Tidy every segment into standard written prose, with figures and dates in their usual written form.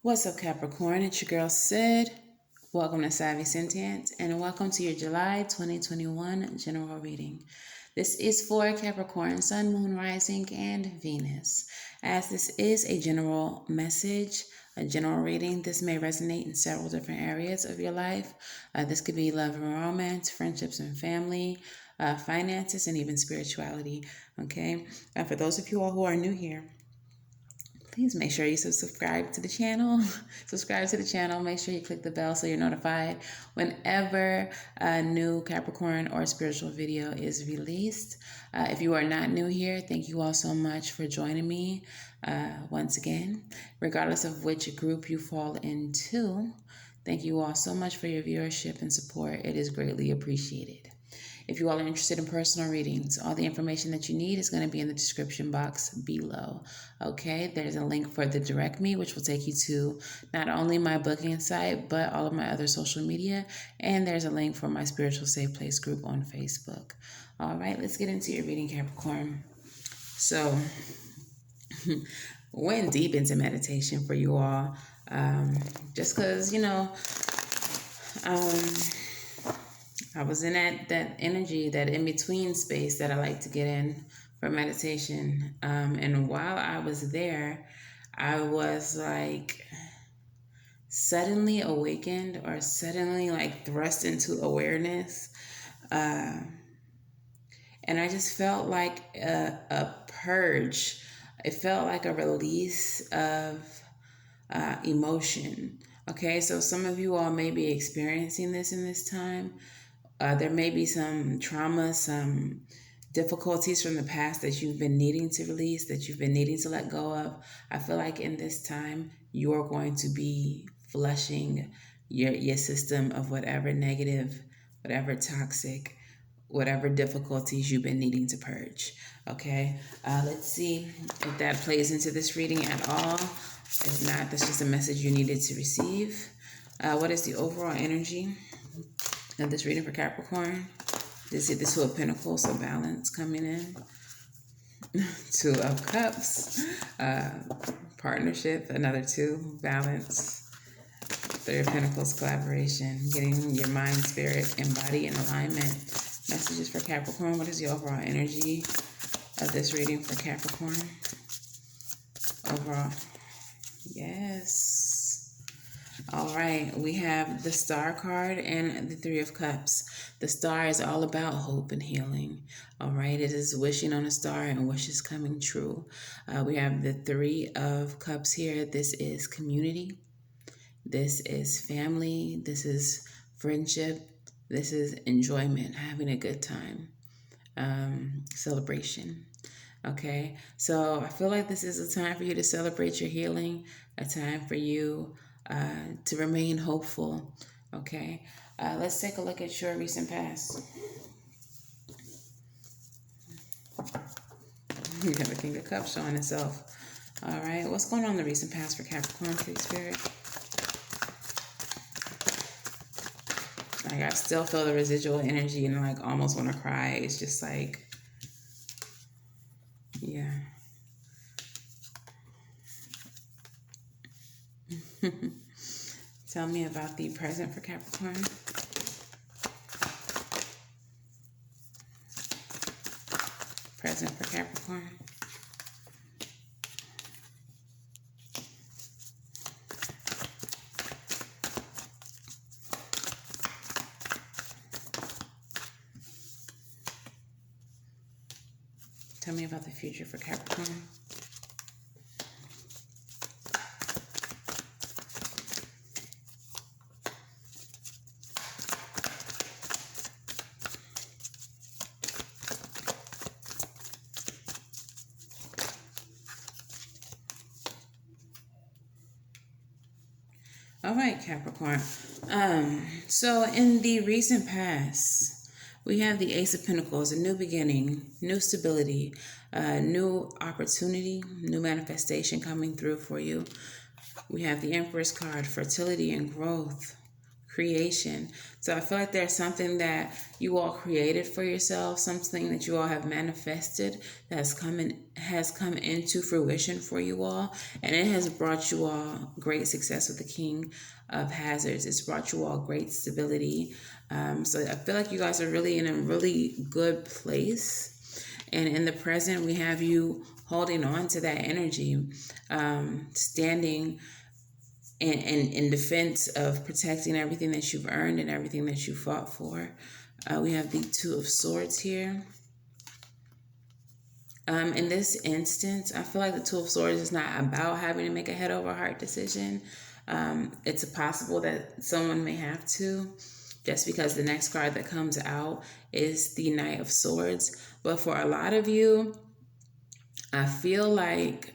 What's up, Capricorn? It's your girl Sid. Welcome to Savy, Sentient, and welcome to your July 2021 general reading. This is for Capricorn, Sun, Moon, Rising, and Venus. As this is a general message, a general reading, this may resonate in several different areas of your life. This could be love and romance, friendships and family, finances, and even spirituality. Okay. For those of you all who are new here, please make sure you subscribe to the channel. Make sure you click the bell so you're notified whenever a new Capricorn or spiritual video is released. If you are not new here, thank you all so much for joining me once again. Regardless of which group you fall into, thank you all so much for your viewership and support. It is greatly appreciated. If you all are interested in personal readings, all the information that you need is going to be in the description box below. Okay, there's a link for the direct me, which will take you to not only my booking site, but all of my other social media. And there's a link for my Spiritual Safe Place group on Facebook. All right, let's get into your reading, Capricorn. So, went deep into meditation for you all, just because, I was in that energy, that in-between space that I like to get in for meditation. And while I was there, I was like suddenly awakened or suddenly like thrust into awareness. And I just felt like a purge. It felt like a release of emotion. Okay, so some of you all may be experiencing this in this time. There may be some trauma, some difficulties from the past that you've been needing to release, that you've been needing to let go of. I feel like in this time, you're going to be flushing your system of whatever negative, whatever toxic, whatever difficulties you've been needing to purge. Okay, let's see if that plays into this reading at all. If not, that's just a message you needed to receive. What is the overall energy of this reading for Capricorn? This is the Two of Pentacles, so balance coming in. Two of Cups, partnership, another two, balance. Three of Pentacles, collaboration, getting your mind, spirit, and body in alignment. Messages for Capricorn. What is the overall energy of this reading for Capricorn? Overall. Yes. All right, we have the Star card and the Three of Cups. The Star is all about hope and healing. All right, it is wishing on a star and wishes coming true. We have the Three of Cups here. This is community. This is family. This is friendship. This is enjoyment, having a good time, celebration. Okay, so I feel like this is a time for you to celebrate your healing, a time for you to remain hopeful. Okay, let's take a look at your recent past. You have the King of Cups showing itself. All right, what's going on in the recent past for Capricorn, please, Spirit? Like, I still feel the residual energy and like almost want to cry. It's just like, yeah. Tell me about the present for Capricorn. Present for Capricorn. Tell me about the future for Capricorn. All right, Capricorn. So in the recent past, we have the Ace of Pentacles, a new beginning, new stability, new opportunity, new manifestation coming through for you. We have the Empress card, fertility and growth, creation. So I feel like there's something that you all created for yourself, something that you all have manifested that has come into fruition for you all, and it has brought you all great success with the King of Hazards. It's brought you all great stability. So I feel like you guys are really in a really good place. And in the present, we have you holding on to that energy, standing in defense of protecting everything that you've earned and everything that you fought for. We have the Two of Swords here. In this instance, I feel like the Two of Swords is not about having to make a head over heart decision. It's possible that someone may have to, just because the next card that comes out is the Knight of Swords. But for a lot of you, I feel like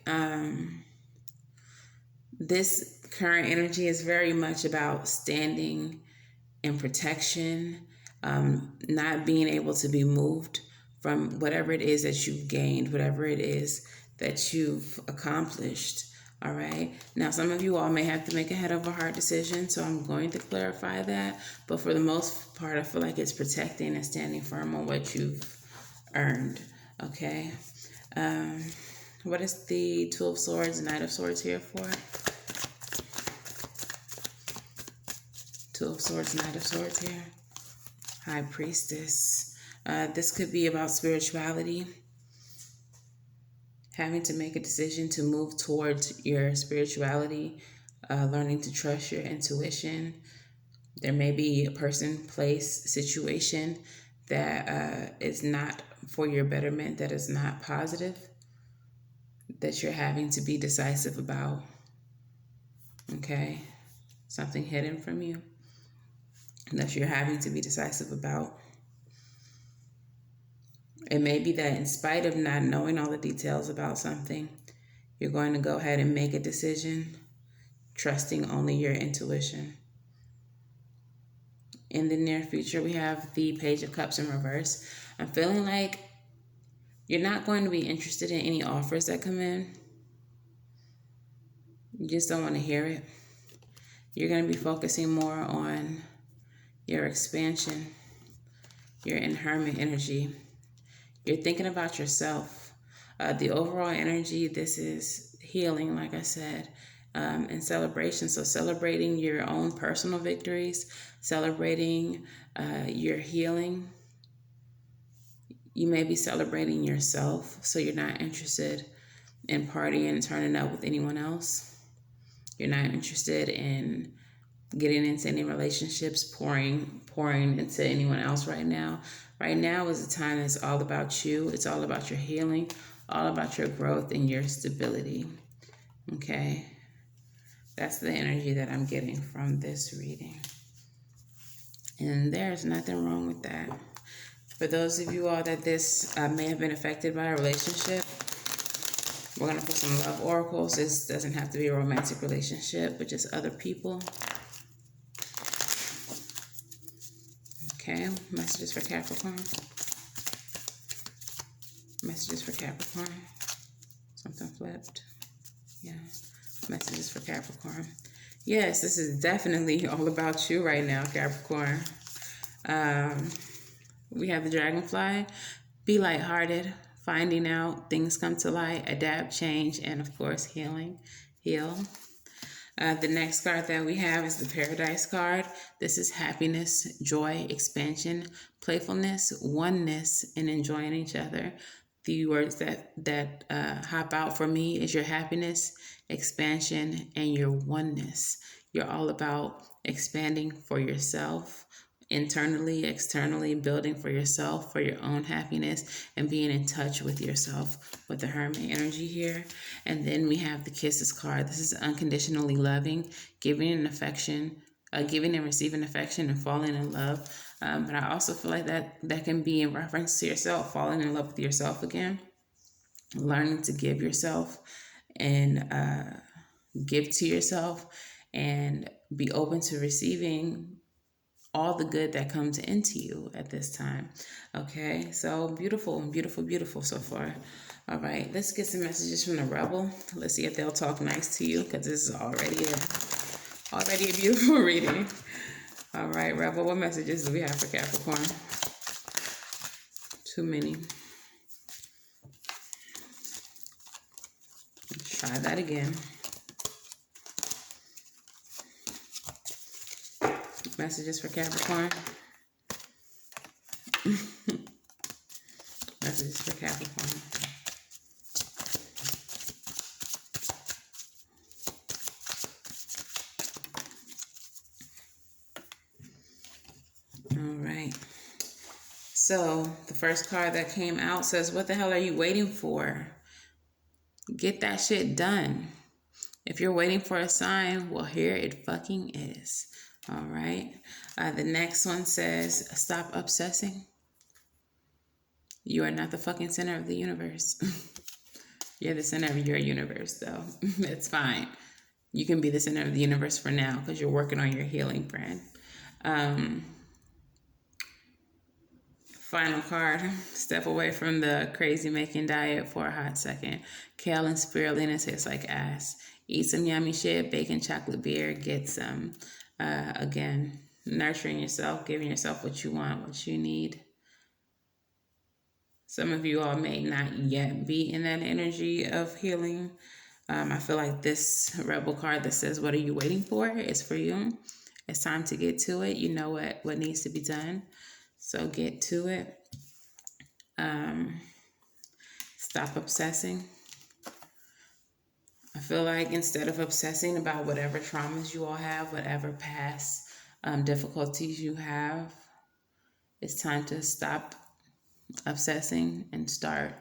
this current energy is very much about standing in protection, not being able to be moved from whatever it is that you've gained, whatever it is that you've accomplished. All right. Now, some of you all may have to make a head over heart decision, so I'm going to clarify that. But for the most part, I feel like it's protecting and standing firm on what you've earned. Okay. What is the Two of Swords, Knight of Swords here for? Two of Swords, Knight of Swords here. High Priestess. This could be about spirituality. Having to make a decision to move towards your spirituality, learning to trust your intuition. There may be a person, place, situation that is not for your betterment, that is not positive, that you're having to be decisive about. Okay? Something hidden from you that you're having to be decisive about. It may be that in spite of not knowing all the details about something, you're going to go ahead and make a decision, trusting only your intuition. In the near future, we have the Page of Cups in reverse. I'm feeling like you're not going to be interested in any offers that come in. You just don't want to hear it. You're going to be focusing more on your expansion. You're in Hermit energy. You're thinking about yourself. The overall energy, this is healing, like I said, and celebration. So celebrating your own personal victories, celebrating your healing. You may be celebrating yourself, so you're not interested in partying and turning up with anyone else. You're not interested in getting into any relationships, pouring into anyone else right now. Right now is a time that's all about you. It's all about your healing, all about your growth and your stability. Okay? That's the energy that I'm getting from this reading. And there's nothing wrong with that. For those of you all that this may have been affected by a relationship, we're going to put some love oracles. This doesn't have to be a romantic relationship, but just other people. Okay, messages for Capricorn. Messages for Capricorn. Something flipped. Yeah, messages for Capricorn. Yes, this is definitely all about you right now, Capricorn. We have the Dragonfly. Be lighthearted. Finding out. Things come to light. Adapt, change, and of course, healing. Heal. The next card that we have is the Paradise card. This is happiness, joy, expansion, playfulness, oneness, and enjoying each other. The words that hop out for me is your happiness, expansion, and your oneness. You're all about expanding for yourself, internally, externally, building for yourself, for your own happiness, and being in touch with yourself with the Hermit energy here. And then we have the Kisses card. This is unconditionally loving, giving and receiving affection and falling in love. But I also feel like that can be in reference to yourself, falling in love with yourself again, learning to give yourself and give to yourself and be open to receiving all the good that comes into you at this time. Okay, so beautiful, beautiful, beautiful so far. All right, let's get some messages from the Rebel. Let's see if they'll talk nice to you, because this is already a beautiful reading. All right, Rebel, what messages do we have for Capricorn? Too many. Try that again. Messages for Capricorn. Messages for Capricorn. All right. So the first card that came out says, what the hell are you waiting for? Get that shit done. If you're waiting for a sign, well, here it fucking is. All right. The next one says, stop obsessing. You are not the fucking center of the universe. You're the center of your universe, though. It's fine. You can be the center of the universe for now because you're working on your healing, friend. Final card. Step away from the crazy making diet for a hot second. Kale and spirulina tastes like ass. Eat some yummy shit, bacon, chocolate, beer. Get some. Again, nurturing yourself, giving yourself what you want, what you need. Some of you all may not yet be in that energy of healing. I feel like this Rebel card that says, what are you waiting for? Is for you. It's time to get to it. You know what needs to be done. So get to it. Stop obsessing. I feel like instead of obsessing about whatever traumas you all have, whatever past difficulties you have, it's time to stop obsessing and start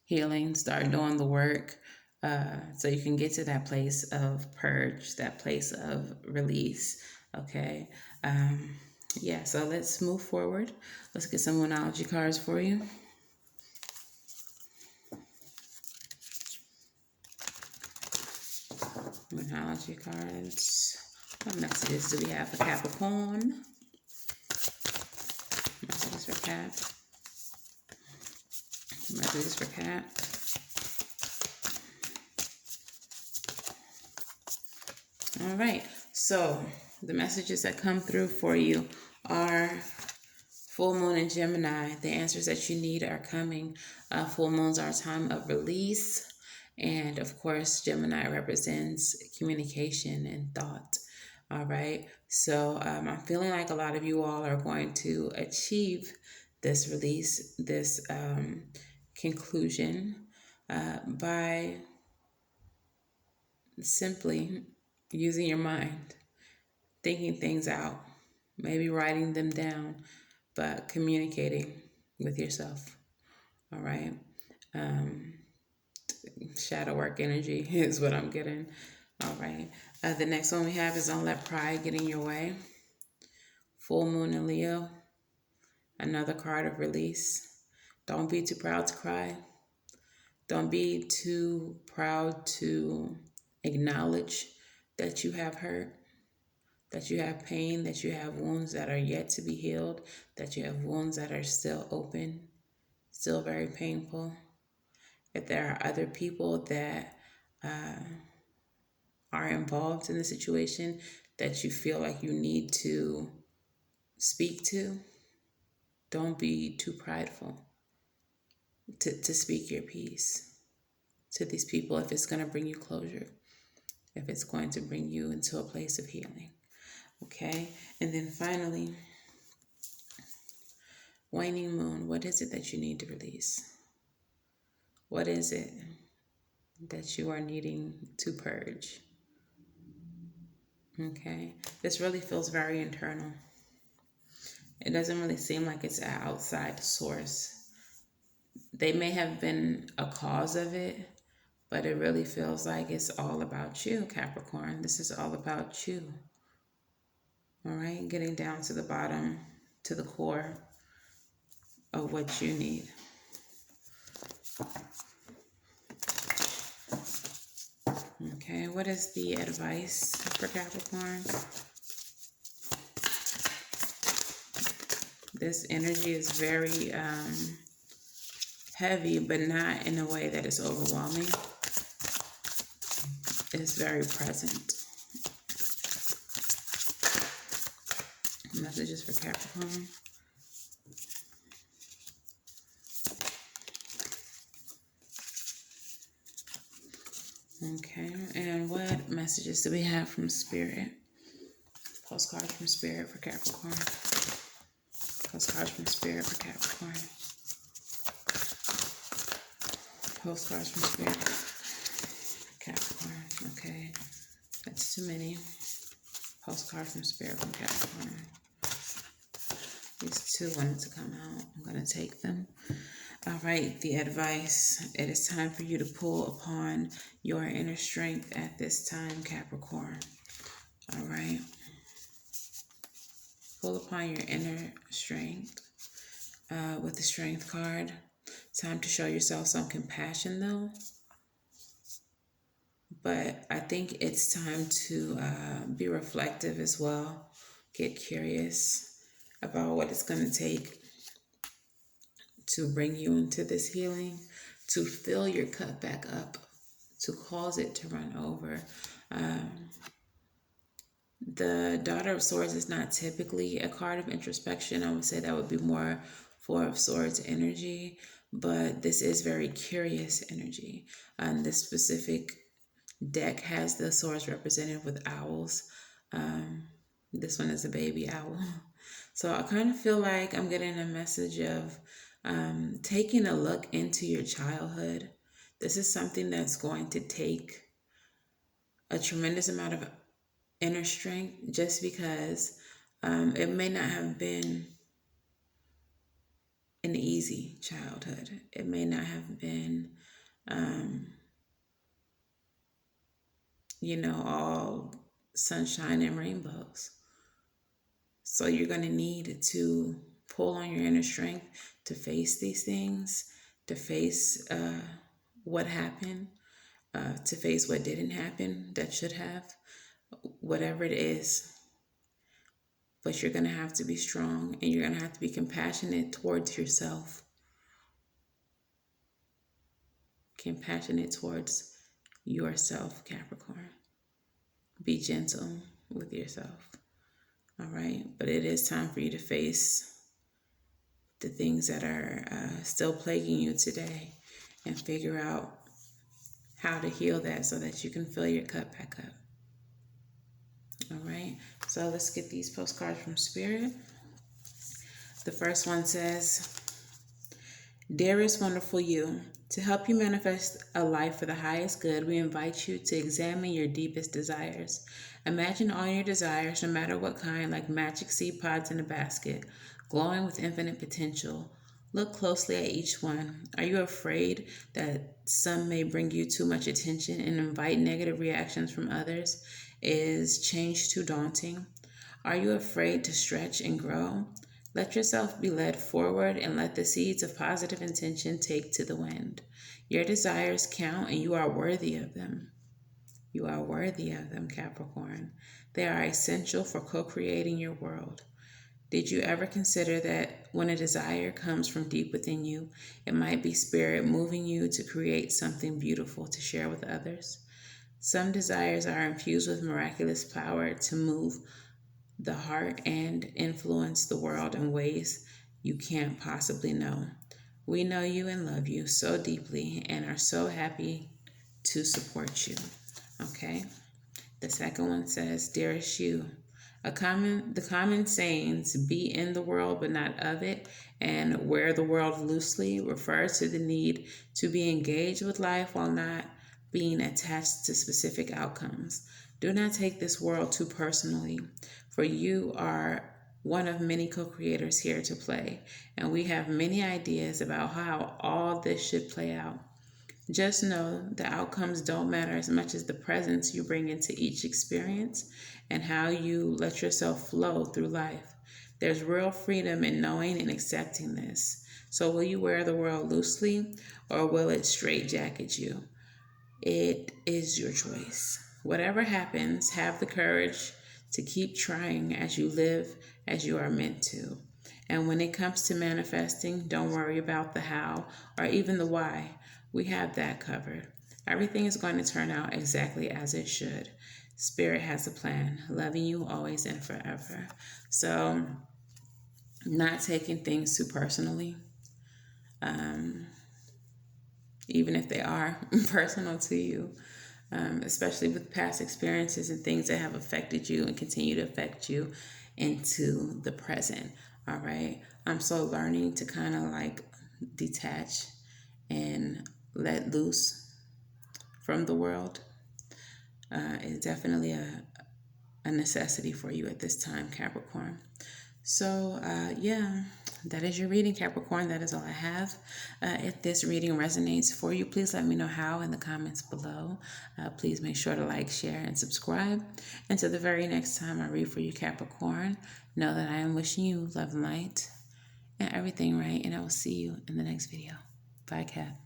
healing, start doing the work, so you can get to that place of purge, that place of release. Okay. Yeah, so let's move forward. Let's get some Moonology cards for you. Moonology cards. What messages do we have for Capricorn? Messages for Cap. Messages for Cap. All right, so the messages that come through for you are full moon in Gemini. The answers that you need are coming. Full moons are a time of release. And of course, Gemini represents communication and thought. All right. So I'm feeling like a lot of you all are going to achieve this release, this conclusion by simply using your mind, thinking things out, maybe writing them down, but communicating with yourself. All right. Shadow work energy is what I'm getting. All right. The next one we have is don't let pride get in your way. Full moon in Leo. Another card of release. Don't be too proud to cry. Don't be too proud to acknowledge that you have hurt, that you have pain, that you have wounds that are yet to be healed, that you have wounds that are still open, still very painful. If there are other people that are involved in the situation that you feel like you need to speak to, don't be too prideful to speak your piece to these people if it's going to bring you closure, if it's going to bring you into a place of healing. Okay? And then finally, waning moon, what is it that you need to release? What is it that you are needing to purge? Okay? This really feels very internal. It doesn't really seem like it's an outside source. They may have been a cause of it, but it really feels like it's all about you, Capricorn. This is all about you. All right? Getting down to the bottom, to the core of what you need. Okay, what is the advice for Capricorn? This energy is very heavy, but not in a way that is overwhelming. It's very present. messages for Capricorn. Okay, and what messages do we have from Spirit? Postcards from Spirit for Capricorn. Postcards from Spirit for Capricorn. Postcards from Spirit for Capricorn. Okay, that's too many. Postcards from Spirit from Capricorn. These two wanted to come out. I'm going to take them. All right, the advice. It is time for you to pull upon your inner strength at this time, Capricorn. All right. Pull upon your inner strength with the Strength card. Time to show yourself some compassion, though. But I think it's time to be reflective as well. Get curious about what it's going to take to bring you into this healing, to fill your cup back up, to cause it to run over. The Daughter of Swords is not typically a card of introspection. I would say that would be more Four of Swords energy, but this is very curious energy. This specific deck has the swords represented with owls. This one is a baby owl. So I kind of feel like I'm getting a message of taking a look into your childhood. This is something that's going to take a tremendous amount of inner strength, just because it may not have been an easy childhood. It may not have been, all sunshine and rainbows. So you're going to need to pull on your inner strength to face these things, to face what happened, to face what didn't happen that should have, whatever it is. But you're going to have to be strong, and you're going to have to be compassionate towards yourself. Compassionate towards yourself, Capricorn. Be gentle with yourself. All right? But it is time for you to face the things that are still plaguing you today and figure out how to heal that so that you can fill your cup back up. All right, so let's get these postcards from Spirit. The first one says, Dearest wonderful you, to help you manifest a life for the highest good, we invite you to examine your deepest desires. Imagine all your desires, no matter what kind, like magic seed pods in a basket, glowing with infinite potential. Look closely at each one. Are you afraid that some may bring you too much attention and invite negative reactions from others? Is change too daunting? Are you afraid to stretch and grow? Let yourself be led forward and let the seeds of positive intention take to the wind. Your desires count and you are worthy of them. You are worthy of them, Capricorn. They are essential for co-creating your world. Did you ever consider that when a desire comes from deep within you, it might be spirit moving you to create something beautiful to share with others? Some desires are infused with miraculous power to move the heart and influence the world in ways you can't possibly know. We know you and love you so deeply and are so happy to support you. Okay? The second one says, Dearest you, the common sayings, be in the world but not of it, and wear the world loosely, refers to the need to be engaged with life while not being attached to specific outcomes. Do not take this world too personally, for you are one of many co-creators here to play, and we have many ideas about how all this should play out. Just know the outcomes don't matter as much as the presence you bring into each experience and how you let yourself flow through life. There's real freedom in knowing and accepting this. So will you wear the world loosely, or will it straitjacket you? It is your choice. Whatever happens, have the courage to keep trying as you live as you are meant to. And when it comes to manifesting, don't worry about the how or even the why. We have that covered. Everything is going to turn out exactly as it should. Spirit has a plan. Loving you always and forever. So not taking things too personally, even if they are personal to you, especially with past experiences and things that have affected you and continue to affect you into the present. All right. I'm so learning to kind of like detach and let loose from the world is definitely a necessity for you at this time, Capricorn. So, yeah, that is your reading, Capricorn. That is all I have. If this reading resonates for you, please let me know how in the comments below. Please make sure to like, share, and subscribe. Until the very next time I read for you, Capricorn, know that I am wishing you love and light and everything right, and I will see you in the next video. Bye, Cap.